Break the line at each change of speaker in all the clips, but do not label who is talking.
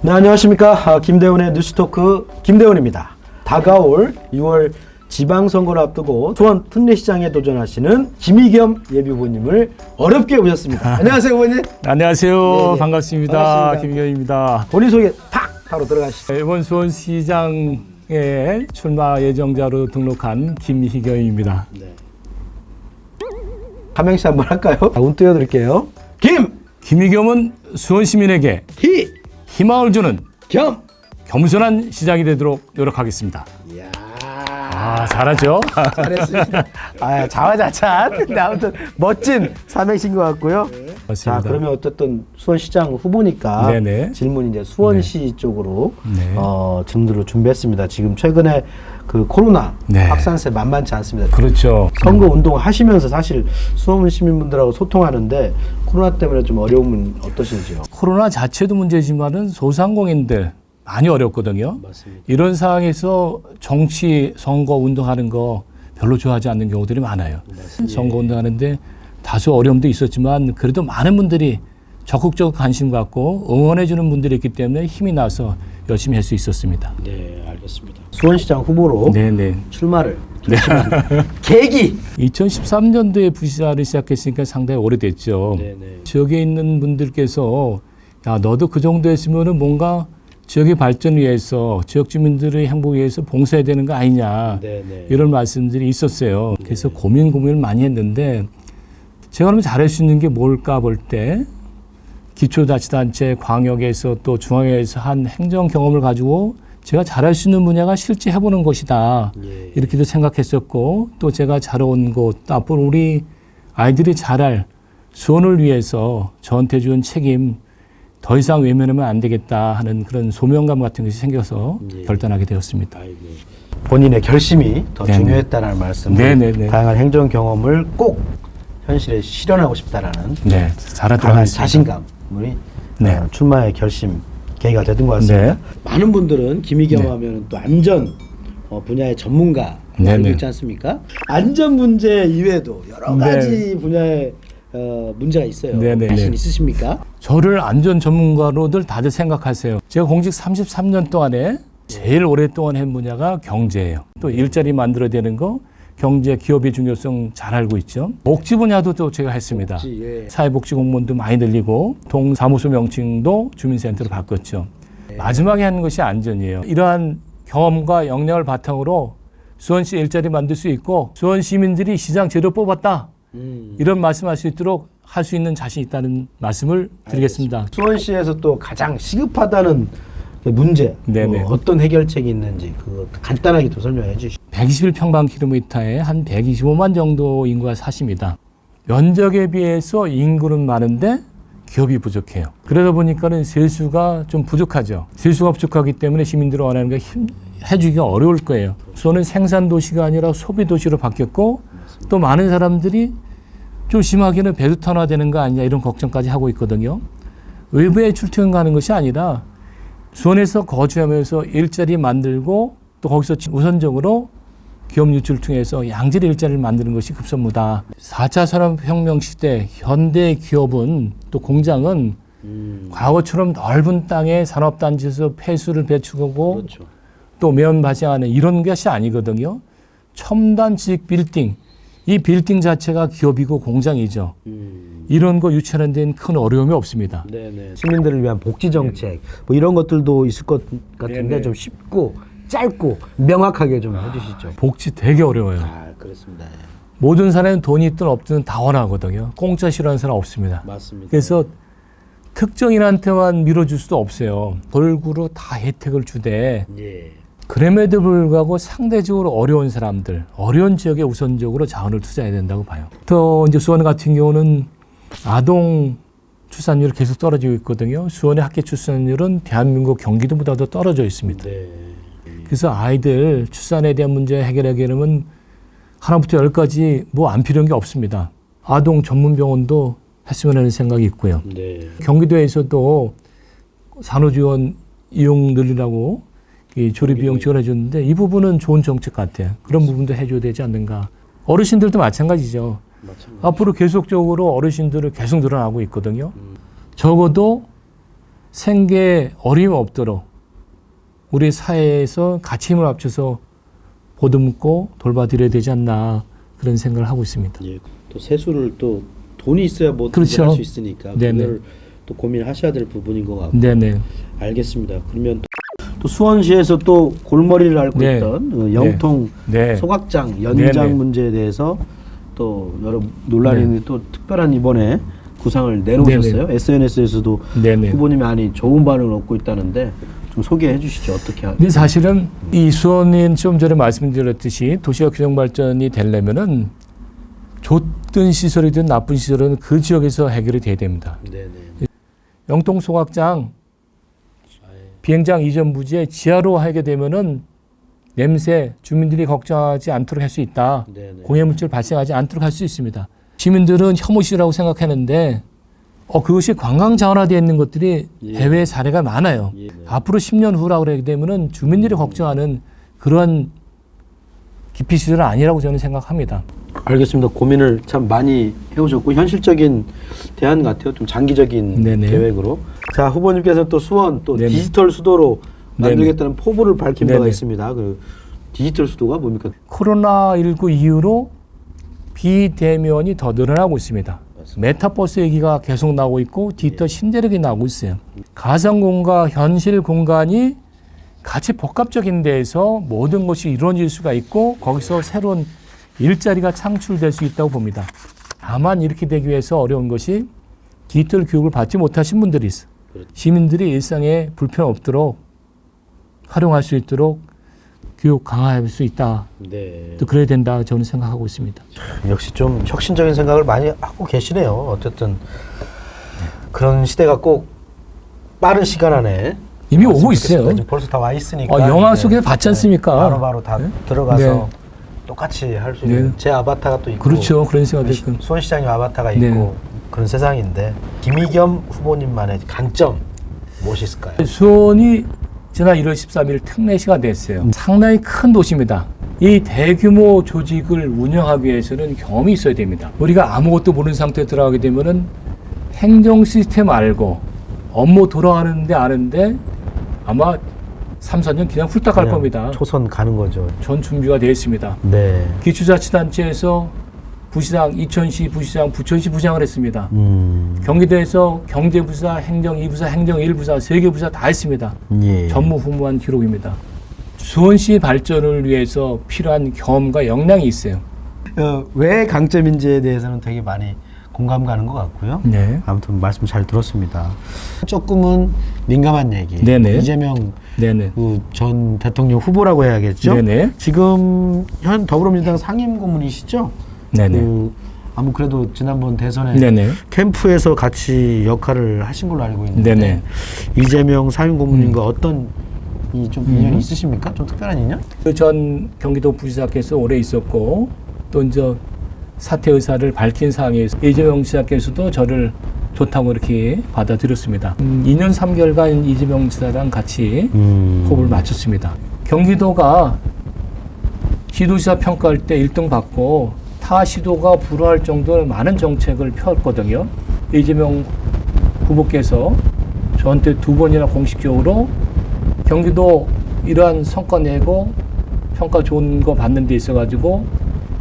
네, 안녕하십니까. 김대훈의 뉴스토크 김대훈입니다. 다가올 6월 지방선거를 앞두고 수원 특례시장에 도전하시는 김희겸 예비후보님을 어렵게 모셨습니다. 안녕하세요, 후보님.
안녕하세요.
네네.
반갑습니다.
반갑습니다.
김희겸입니다.
본인 소개 탁 바로 들어가시죠.
이번 수원시장에 출마 예정자로 등록한 김희겸입니다.
네. 한명씩 한번 할까요? 운 띄워드릴게요.
김희겸은 수원 시민에게 희망을 주는
겸.
겸손한 시장이 되도록 노력하겠습니다.
이야.
잘하죠?
잘했습니다. 자화자찬. 근데 아무튼 멋진 삼행신 것 같고요.
맞습니다.
자, 그러면 어쨌든 수원시장 후보니까
네네.
질문 이제 수원시 쪽으로
네.
질문들을 준비했습니다. 지금 최근에 그 코로나
네.
확산세 만만치 않습니다.
그렇죠.
선거 운동을 하시면서 사실 수원 시민분들하고 소통하는데 코로나 때문에 좀 어려움은 어떠신지요?
코로나 자체도 문제지만은 소상공인들 많이 어렵거든요.
맞습니다.
이런 상황에서 정치 선거 운동하는 거 별로 좋아하지 않는 경우들이 많아요.
맞습니다.
선거 운동하는데 다소 어려움도 있었지만 그래도 많은 분들이 적극적 관심 갖고 응원해 주는 분들이 있기 때문에 힘이 나서 열심히 할 수 있었습니다.
네, 알겠습니다. 수원시장 후보로
네네.
출마를 결심한 계기.
2013년도에 부시사를 시작했으니까 상당히 오래됐죠.
네네.
지역에 있는 분들께서 야 너도 그 정도 했으면은 뭔가 지역의 발전을 위해서 지역 주민들의 행복을 위해서 봉사해야 되는 거 아니냐
네네.
이런 말씀들이 있었어요. 그래서 고민을 많이 했는데 제가 그러면 잘할 수 있는 게 뭘까 볼 때 기초자치단체 광역에서 또 중앙에서 한 행정 경험을 가지고 제가 잘할 수 있는 분야가 실제 해보는 것이다.
예.
이렇게도 생각했었고 또 제가 잘해온 곳 또 앞으로 우리 아이들이 잘할 수원을 위해서 저한테 준 책임 더 이상 외면하면 안 되겠다 하는 그런 소명감 같은 것이 생겨서
예.
결단하게 되었습니다.
아이고. 본인의 결심이 더
네네.
중요했다는 말씀.
네네네.
다양한 행정 경험을 꼭 현실에 실현하고 싶다라는
네, 잘하도록
강한
하겠습니다.
자신감이
네.
출마의 결심 계기가 되던 것 같습니다.
네.
많은 분들은 김희겸
네.
하면 또 안전 분야의 전문가
네네.
알고 있지 않습니까? 안전 문제 이외에도 여러
네.
가지 분야의 문제가 있어요.
네네네.
자신 있으십니까?
저를 안전 전문가로들 다들 생각하세요. 제가 공직 33년 동안에 제일 오랫동안 한 분야가 경제예요. 또 일자리 만들어내는 거, 경제 기업의 중요성 잘 알고 있죠. 복지 분야도 또 제가 했습니다.
예.
사회복지 공무원도 많이 늘리고 동사무소 명칭도 주민센터로 바꿨죠. 마지막에 하는 것이 안전이에요. 이러한 경험과 역량을 바탕으로 수원시 일자리 만들 수 있고 수원 시민들이 시장 제대로 뽑았다. 이런 말씀할 수 있도록 할 수 있는 자신 있다는 말씀을 드리겠습니다.
수원시에서 또 가장 시급하다는 문제,
네네.
어떤 해결책이 있는지 그거 간단하게 좀 설명해 주시죠.
121평방킬로미터에 한 125만 정도 인구가 사십니다. 면적에 비해서 인구는 많은데 기업이 부족해요. 그러다 보니까는 세수가 좀 부족하죠. 세수가 부족하기 때문에 시민들이 원하는 거 해주기가 어려울 거예요. 수원은 생산 도시가 아니라 소비 도시로 바뀌었고 또 많은 사람들이 좀 심하게는 배수탄화되는 거 아니냐 이런 걱정까지 하고 있거든요. 외부에 출퇴근 가는 것이 아니라 수원에서 거주하면서 일자리 만들고 또 거기서 우선적으로 기업 유치를 통해서 양질 일자리를 만드는 것이 급선무다. 4차 산업혁명 시대 현대 기업은 또 공장은 과거처럼 넓은 땅에 산업단지에서 폐수를 배출하고
그렇죠.
또 매연 발생하는 이런 것이 아니거든요. 첨단 지식 빌딩, 이 빌딩 자체가 기업이고 공장이죠. 이런 거 유치하는 데는 큰 어려움이 없습니다.
네네. 시민들을 위한 복지 정책 뭐 이런 것들도 있을 것 같은데
네네.
좀 쉽고 짧고 명확하게 좀 해주시죠.
복지 되게 어려워요.
그렇습니다. 예.
모든 사람은 돈이 있든 없든 다 원하거든요. 공짜 싫어하는 사람 없습니다.
맞습니다.
그래서 특정인한테만 밀어줄 수도 없어요. 골고루 다 혜택을 주되
예.
그럼에도 불구하고 상대적으로 어려운 사람들, 어려운 지역에 우선적으로 자원을 투자해야 된다고 봐요. 또 이제 수원 같은 경우는 아동 출산율이 계속 떨어지고 있거든요. 수원의 학교 출산율은 대한민국 경기도보다도 떨어져 있습니다.
네.
그래서 아이들 출산에 대한 문제 해결하게 되면 하나부터 열까지 뭐 안 필요한 게 없습니다. 아동 전문 병원도 했으면 하는 생각이 있고요.
네.
경기도에서도 산후지원 이용 늘리라고 이 조리비용 지원해 줬는데 이 부분은 좋은 정책 같아요. 그런 부분도 해줘야 되지 않는가. 어르신들도 마찬가지죠. 앞으로 계속적으로 어르신들을 계속 늘어나고 있거든요. 적어도 생계에 어려움이 없도록 우리 사회에서 같이 힘을 합쳐서 보듬고 돌봐드려야 되지 않나 그런 생각을 하고 있습니다.
예, 또 세수를 또 돈이 있어야 뭐
그렇죠.
할 수 있으니까
네네.
그걸 또 고민하셔야 될 부분인 것 같고.
네네.
알겠습니다. 그러면 또 수원시에서 또 골머리를 앓고
네.
있던 영통
네.
소각장 연장
네네.
문제에 대해서 또 여러 논란이 있는데 또 특별한 이번에 구상을 내놓으셨어요.
네네.
SNS에서도
네네.
후보님이 아니 좋은 반응을 얻고 있다는데 좀 소개해 주시죠. 어떻게
근데 사실은 이 수원인 좀 전에 말씀드렸듯이 도시가 균형 발전이 되려면은 좋든 시설이든 나쁜 시설은 그 지역에서 해결이 돼야 됩니다.
네네.
영통 소각장 비행장 이전 부지에 지하로 하게 되면은 냄새 주민들이 걱정하지 않도록 할 수 있다.
네네.
공해물질 발생하지 않도록 할 수 있습니다. 시민들은 혐오시라고 생각하는데 그것이 관광 자원화되어 있는 것들이
예.
해외 사례가 많아요.
예.
앞으로 10년 후라고 그러게 되면은 주민들이 걱정하는 그러한 기피 시설은 아니라고 저는 생각합니다.
알겠습니다. 고민을 참 많이 해오셨고 현실적인 대안 같아요. 좀 장기적인
네네.
계획으로. 자, 후보님께서는 또 수원 또
네네.
디지털 수도로 만들겠다는 포부를 밝힌 바가
네네.
있습니다. 그 디지털 수도가 뭡니까?
코로나19 이후로 비대면이 더 늘어나고 있습니다. 메타버스 얘기가 계속 나오고 있고 디지털 신대륙이 나오고 있어요. 가상공간과 현실 공간이 같이 복합적인 데에서 모든 것이 이루어질 수가 있고 거기서 새로운 일자리가 창출될 수 있다고 봅니다. 다만 이렇게 되기 위해서 어려운 것이 디지털 교육을 받지 못하신 분들이 있어요. 시민들이 일상에 불편 없도록 활용할 수 있도록 교육 강화할 수 있다.
네.
또 그래야 된다 저는 생각하고 있습니다.
역시 좀 혁신적인 생각을 많이 하고 계시네요. 어쨌든 그런 시대가 꼭 빠른 시간 안에
이미 오고 있어요.
지금 벌써 다 와 있으니까.
영화
이제
속에서 봤지 않습니까?
바로바로 다
네?
들어가서
네.
똑같이 할 수 있는
네.
제 아바타가 또 있고.
그렇죠. 그런 생각도 있고.
수원시장님 아바타가
네.
있고 그런 세상인데 김의겸 후보님만의 강점 무엇이 있을까요?
수원이 지난 1월 13일 특례시가 됐어요. 상당히 큰 도시입니다. 이 대규모 조직을 운영하기 위해서는 경험이 있어야 됩니다. 우리가 아무것도 모르는 상태에 들어가게 되면은 행정 시스템 알고 업무 돌아가는데 아는데 아마 3, 4년 그냥 훌딱 갈
그냥
겁니다.
초선 가는 거죠.
전 준비가 되어 있습니다.
네.
기초자치단체에서 부시장, 이천시 부시장, 부천시 부장을 했습니다. 경기도에서 경제부사, 행정 2부사, 행정 1부사, 3개 부사 다 했습니다.
예.
전무후무한 기록입니다. 수원시 발전을 위해서 필요한 경험과 역량이 있어요.
왜 강점인지에 대해서는 되게 많이 공감 가는 것 같고요.
네.
아무튼 말씀 잘 들었습니다. 조금은 민감한 얘기.
네네.
이재명
네네.
전 대통령 후보라고 해야겠죠.
네네.
지금 현 더불어민주당 상임고문이시죠?
네네.
아무 그래도 지난번 대선에
네네.
캠프에서 같이 역할을 하신 걸로 알고 있는데
네네.
이재명 상임고문님과 어떤 좀 인연이 있으십니까? 좀 특별한 인연?
그 전 경기도 부지사께서 오래 있었고 또 이제 사퇴 의사를 밝힌 상황에서 이재명 지사께서도 저를 좋다고 이렇게 받아들였습니다. 2년 3개월간 이재명 지사랑 같이 호흡을 맞췄습니다. 경기도가 시도지사 평가할 때 1등 받고 타 시도가 불허할 정도로 많은 정책을 펴왔거든요. 이재명 후보께서 저한테 2번이나 공식적으로 경기도 이러한 성과 내고 평가 좋은 거 받는 데 있어가지고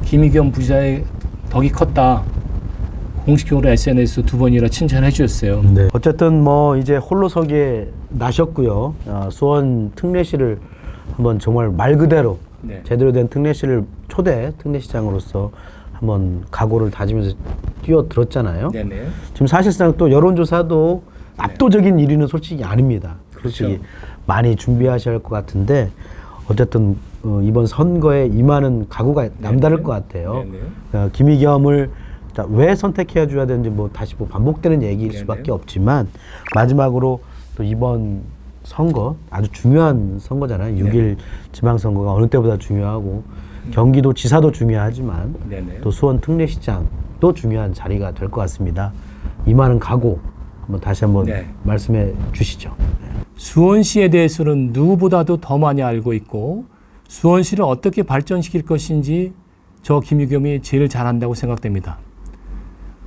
김의겸 부지사의 덕이 컸다. 공식적으로 SNS 2번이나 칭찬해 주셨어요.
네. 어쨌든 뭐 이제 홀로서기에 나셨고요. 수원 특례시를 한번 정말 말 그대로
네.
제대로 된 특례시를 초대 특례시장으로서 한번 각오를 다지면서 뛰어들었잖아요.
네네.
지금 사실상 또 여론조사도 압도적인 1위는 솔직히 아닙니다. 솔직히
그렇죠.
많이 준비하셔야 할 것 같은데 어쨌든 이번 선거에 임하는 각오가 남다를 것 같아요. 김의겸을 왜 선택해 줘야 되는지 뭐 다시 뭐 반복되는 얘기일
네네.
수밖에 없지만 마지막으로 또 이번 선거 아주 중요한 선거잖아요. 6일 지방선거가 어느 때보다 중요하고 경기도 지사도 중요하지만
네네.
또 수원 특례시장도 중요한 자리가 될 것 같습니다. 임하는 각오 한번 다시 한번
네.
말씀해 주시죠.
수원시에 대해서는 누구보다도 더 많이 알고 있고 수원시를 어떻게 발전시킬 것인지 저 김의겸이 제일 잘한다고 생각됩니다.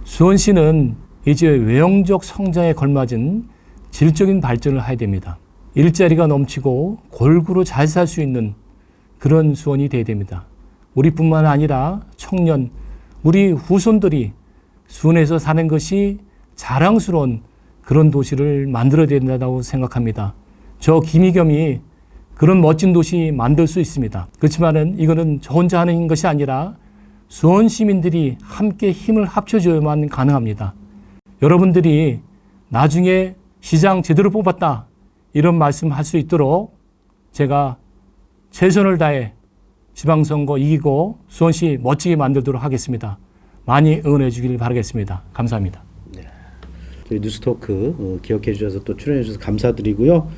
수원시는 이제 외형적 성장에 걸맞은 질적인 발전을 해야 됩니다. 일자리가 넘치고 골고루 잘 살 수 있는 그런 수원이 돼야 됩니다. 우리뿐만 아니라 청년, 우리 후손들이 수원에서 사는 것이 자랑스러운 그런 도시를 만들어야 된다고 생각합니다. 저 김희겸이 그런 멋진 도시 만들 수 있습니다. 그렇지만은 이거는 저 혼자 하는 것이 아니라 수원 시민들이 함께 힘을 합쳐줘야만 가능합니다. 여러분들이 나중에 시장 제대로 뽑았다 이런 말씀 할 수 있도록 제가 최선을 다해 지방선거 이기고 수원시 멋지게 만들도록 하겠습니다. 많이 응원해 주길 바라겠습니다. 감사합니다.
저희 뉴스토크 기억해 주셔서 또 출연해 주셔서 감사드리고요.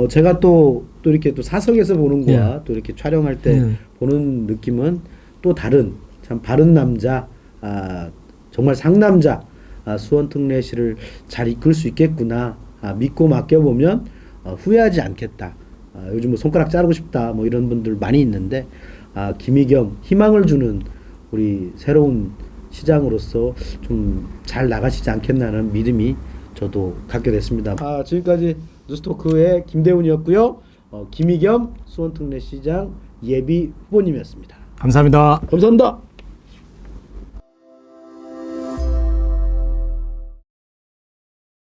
제가 또 이렇게 또 사석에서 보는 거와 또 이렇게 촬영할 때 보는 느낌은 또 다른 참 바른 남자, 정말 상남자 수원 특례시를 잘 이끌 수 있겠구나 믿고 맡겨보면 후회하지 않겠다. 요즘 뭐 손가락 자르고 싶다 뭐 이런 분들 많이 있는데 김희겸 희망을 주는 우리 새로운 시장으로서 좀 잘 나가시지 않겠나는 믿음이 저도 갖게 됐습니다. 지금까지 뉴스토크의 김대훈이었고요. 김희겸 수원특례시장 예비 후보님이었습니다.
감사합니다.
감사합니다.